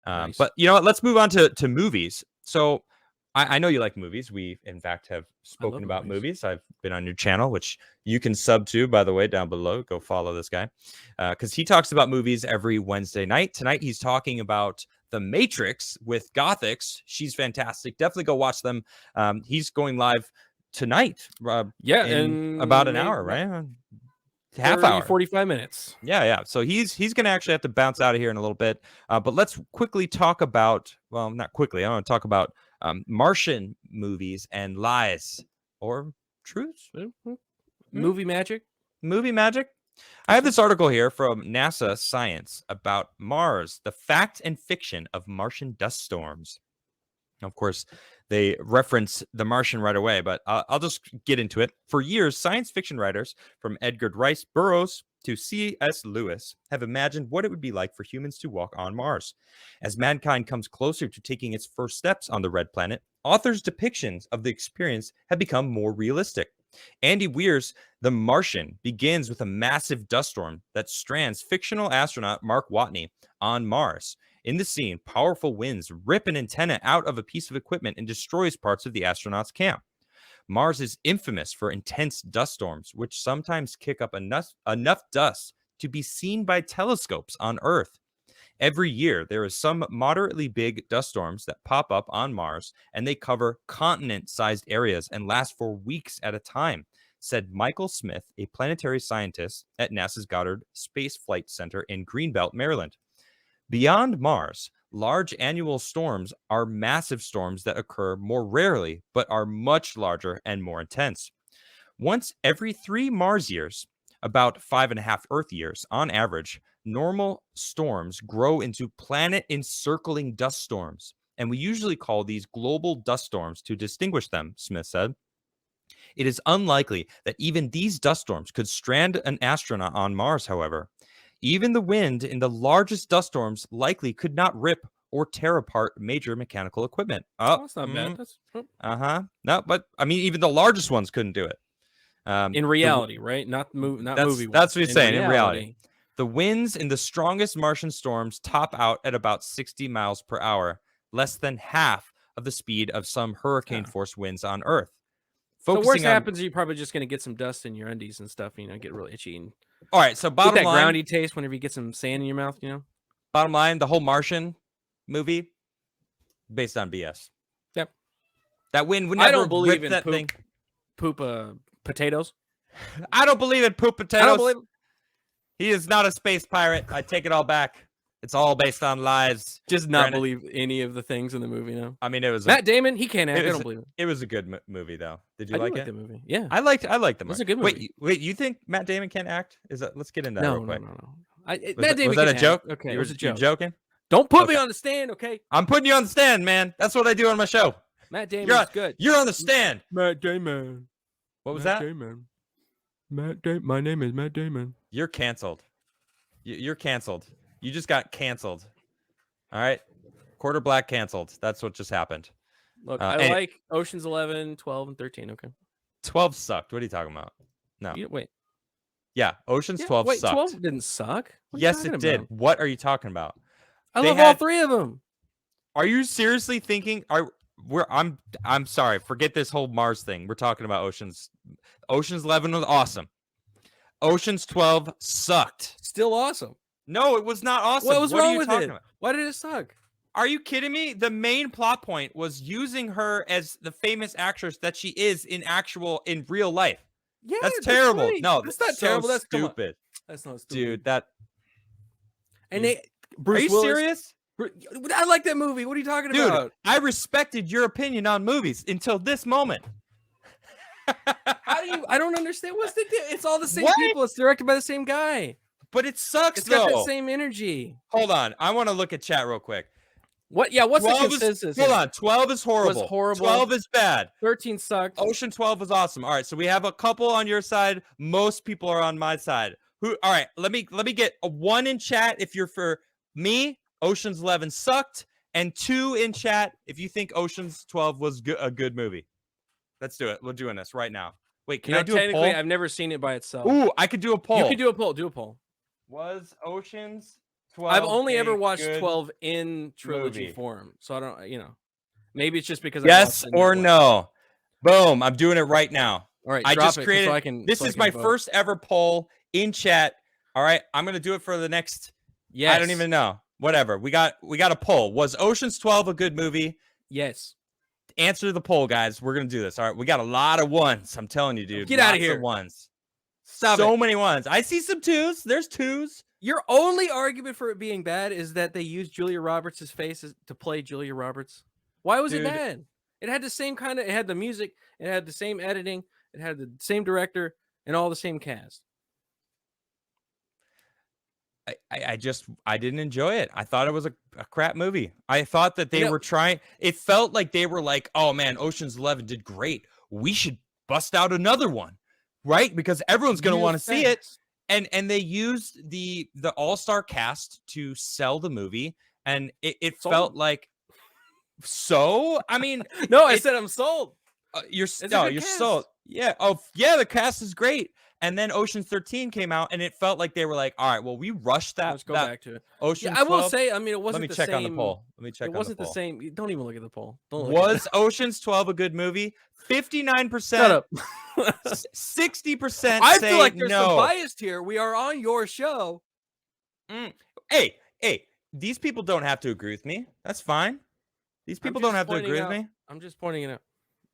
Nice. But you know what? Let's move on to movies. So I know you like movies. We, in fact, have spoken about movies. I've been on your channel, which you can sub to, by the way, down below. Go follow this guy because he talks about movies every Wednesday night. Tonight, he's talking about The Matrix with Gothix. She's fantastic. Definitely go watch them. He's going live tonight. In about an hour, right? Half hour, 45 minutes. Yeah. So he's gonna actually have to bounce out of here in a little bit. But let's quickly talk about, well, not quickly. I want to talk about Martian movies and lies or truths. Movie magic. I have this article here from NASA Science about Mars, the fact and fiction of Martian dust storms. Of course, they reference The Martian right away, but I'll just get into it. For years, science fiction writers from Edgar Rice Burroughs to C.S. Lewis have imagined what it would be like for humans to walk on Mars. As mankind comes closer to taking its first steps on the red planet, authors' depictions of the experience have become more realistic. Andy Weir's The Martian begins with a massive dust storm that strands fictional astronaut Mark Watney on Mars. In the scene, powerful winds rip an antenna out of a piece of equipment and destroys parts of the astronauts' camp. Mars is infamous for intense dust storms, which sometimes kick up enough dust to be seen by telescopes on Earth. Every year, there is some moderately big dust storms that pop up on Mars, and they cover continent-sized areas and last for weeks at a time, said Michael Smith, a planetary scientist at NASA's Goddard Space Flight Center in Greenbelt, Maryland. Beyond Mars, large annual storms are massive storms that occur more rarely, but are much larger and more intense. Once every 3 Mars years, about 5.5 Earth years on average, normal storms grow into planet-encircling dust storms, and we usually call these global dust storms to distinguish them, Smith said. It is unlikely that even these dust storms could strand an astronaut on Mars, however. Even the wind in the largest dust storms likely could not rip or tear apart major mechanical equipment. Oh, that's not bad. No, but I mean, even the largest ones couldn't do it. In reality, right? Not movie. That's what he's saying. In reality, the winds in the strongest Martian storms top out at about 60 miles per hour, less than half of the speed of some hurricane-force winds on Earth. So worst happens, you're probably just going to get some dust in your undies and stuff. Get real itchy. And all right, so bottom line, groundy taste whenever you get some sand in your mouth. Bottom line, the whole Martian movie based on BS. Yep. That wind would never. I don't believe in that thing. Poop potatoes. I don't believe in poop potatoes. I don't believe. He is not a space pirate. I take it all back. It's all based on lies. Just not believe any of the things in the movie. No. I mean, it was Matt Damon. He can't act. I don't believe it. It was a good movie, though. Did you like it? The movie. Yeah, I liked the movie. It's a good movie. Wait. You think Matt Damon can't act? Let's get into that real quick. No. Matt Damon. Was that a joke? Act. Okay, it was a joke. You joking? Don't put me on the stand, okay? I'm putting you on the stand, man. That's what I do on my show. Matt Damon's good. You're on the stand. Matt Damon. What was that? Damon. My name is Matt Damon. You're canceled. You're canceled. You just got canceled. All right. Quarter black canceled. That's what just happened. Look, I like Ocean's 11, 12, and 13. Okay. 12 sucked. What are you talking about? No. Wait. Yeah. Ocean's 12 sucked. 12 didn't suck. Yes, it did. What are you talking about? I love all 3 of them. Are you seriously thinking? I'm sorry. Forget this whole Mars thing. We're talking about Ocean's 11 was awesome. Ocean's 12 sucked. Still awesome. No, it was not awesome. What was wrong with it? Why did it suck? Are you kidding me? The main plot point was using her as the famous actress that she is in real life. Yeah, that's terrible. Right. No, that's not terrible. That's stupid. That's not stupid. Dude, that. And Bruce Are you Willis, serious? I like that movie. What are you talking about? Dude, I respected your opinion on movies until this moment. How do you? I don't understand. What's the deal? It's all the same people. It's directed by the same guy. But it sucks. It's got that same energy. Hold on, I want to look at chat real quick. What? Yeah, what's the consensus? Hold on, 12 is horrible. 12 is bad. 13 sucked. Ocean 12 was awesome. All right, so we have a couple on your side. Most people are on my side. All right, let me get a 1 in chat if you're for me. Ocean's 11 sucked, and 2 in chat if you think Ocean's 12 was a good movie. Let's do it. We're doing this right now. Wait, can I do a poll? I've never seen it by itself. Ooh, I could do a poll. You can do a poll. Do a poll. Was Ocean's I've only ever a watched good 12 in trilogy movie? form, so I don't, maybe it's just because I Yes watched it in or that way. no? Boom! I'm doing it right now. All right, I drop just it created. so I can. This so I is can my vote. first ever poll in chat. All right, I'm gonna do it for the next. Yes. I don't even know. Whatever. We got a poll. Was Ocean's 12 a good movie? Yes. Answer the poll, guys. We're gonna do this. All right, we got a lot of ones. I'm telling you, dude. Get out of Lots here. Ones. Stop so it. many ones. I see some twos. There's twos. Your only argument for it being bad is that they used Julia Roberts' face to play Julia Roberts. Why was it bad? It had the same kind of. It had the music. It had the same editing. It had the same director and all the same cast. I didn't enjoy it. I thought it was a crap movie. I thought that they were trying. It felt like they were like, oh man, Ocean's 11 did great. We should bust out another one, right? Because everyone's going to want to see it. And they used the all-star cast to sell the movie, and it felt like. So I mean, no, I said I'm sold. You're sold. Yeah. Oh yeah, the cast is great. And then Ocean's 13 came out, and it felt like they were like, all right, well, we rushed that. Let's go back to it. Ocean's 12. I will say, I mean, it wasn't. Let me check on the poll. It wasn't the same. Don't even look at the poll. Was Ocean's 12 a good movie? 59%. Shut up. 60%. I feel like there's no. some bias here. We are on your show. Hey, these people don't have to agree with me. That's fine. These people don't have to agree with me. I'm just pointing it out.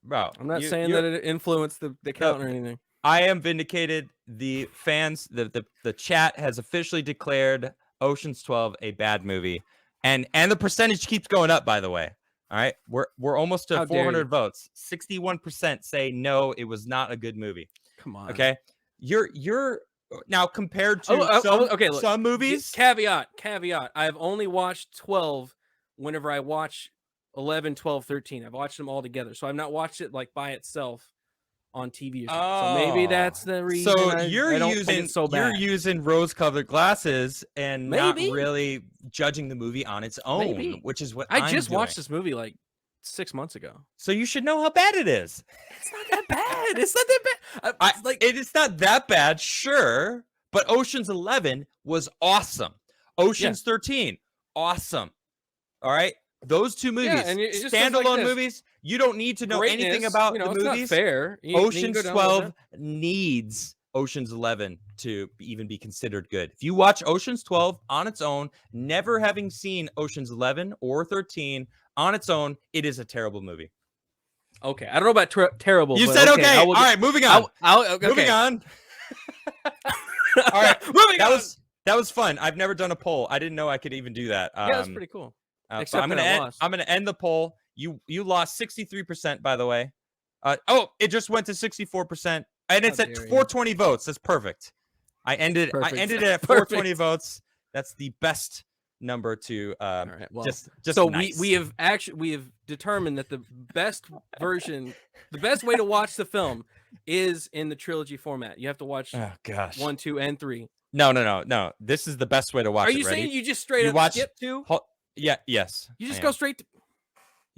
Bro, I'm not saying that it influenced the count or anything. I am vindicated. The fans, the chat has officially declared Ocean's 12 a bad movie, and the percentage keeps going up. By the way, all right, we're almost to 400 votes. 61% say no, it was not a good movie. Come on. Okay, you're now compared to some movies. Caveat. I've only watched 12 whenever I watch 11, 12, 13. I've watched them all together, so I've not watched it like by itself on TV or something. So maybe that's the reason. So you're using rose-colored glasses and not really judging the movie on its own, which is what I just watched this movie like 6 months ago. So you should know how bad it is. It's not that bad. It's not that bad. It's not that bad, sure, but Ocean's 11 was awesome. Ocean's 13, awesome. All right. Those two movies, standalone movies, you don't need to know anything about the movies. It's not fair. Ocean's 12 needs Ocean's 11 to even be considered good. If you watch Ocean's 12 on its own, never having seen Ocean's 11 or 13 on its own, it is a terrible movie. Okay, I don't know about terrible. You said okay. All right, moving on. Moving on. All right, moving on. That was fun. I've never done a poll. I didn't know I could even do that. Yeah, that's pretty cool. So I'm gonna end the poll. You lost 63%, by the way. It just went to 64%, and it's at 420 votes. That's perfect. I ended it at 420 votes. That's the best number to all right, well, just so nice. we have determined that the best way to watch the film is in the trilogy format. You have to watch 1, 2, and 3. No. This is the best way to watch it. Are you saying you just straight up skip 2? Yes. You just go straight to...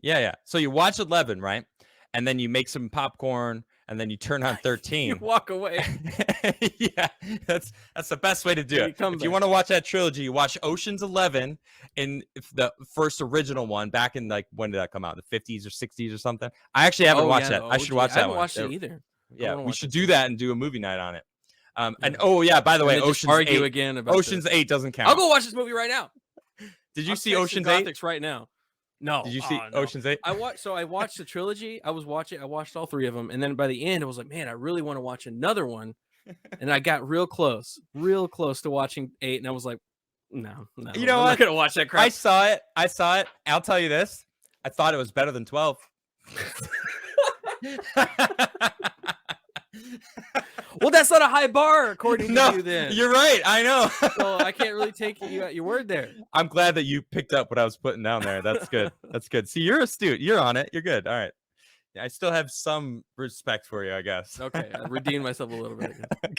Yeah. So you watch 11, right? And then you make some popcorn, and then you turn on 13. You walk away. Yeah, that's the best way to do it. If you want to watch that trilogy, you watch Ocean's 11 in the first original one back in, like, when did that come out? The 50s or 60s or something? I actually haven't watched that. I should watch that one. I haven't watched it either. Yeah, we should do that and do a movie night on it. And by the way, Ocean's 8 doesn't count. I'll go watch this movie right now. Did you see Ocean's 8 right now? No. Did you see Ocean's 8? I watched the trilogy. I watched all 3 of them, and then by the end, I was like, man, I really want to watch another one. And I got real close to watching 8, and I was like, no. You know what? I'm not gonna watch that crap. I saw it. I'll tell you this. I thought it was better than 12. Well, that's not a high bar, according to you. Then you're right. I know. So I can't really take you at your word there. I'm glad that you picked up what I was putting down there. That's good. That's good. See, you're astute. You're on it. You're good. All right. I still have some respect for you, I guess. Okay, I redeemed myself a little bit. Okay.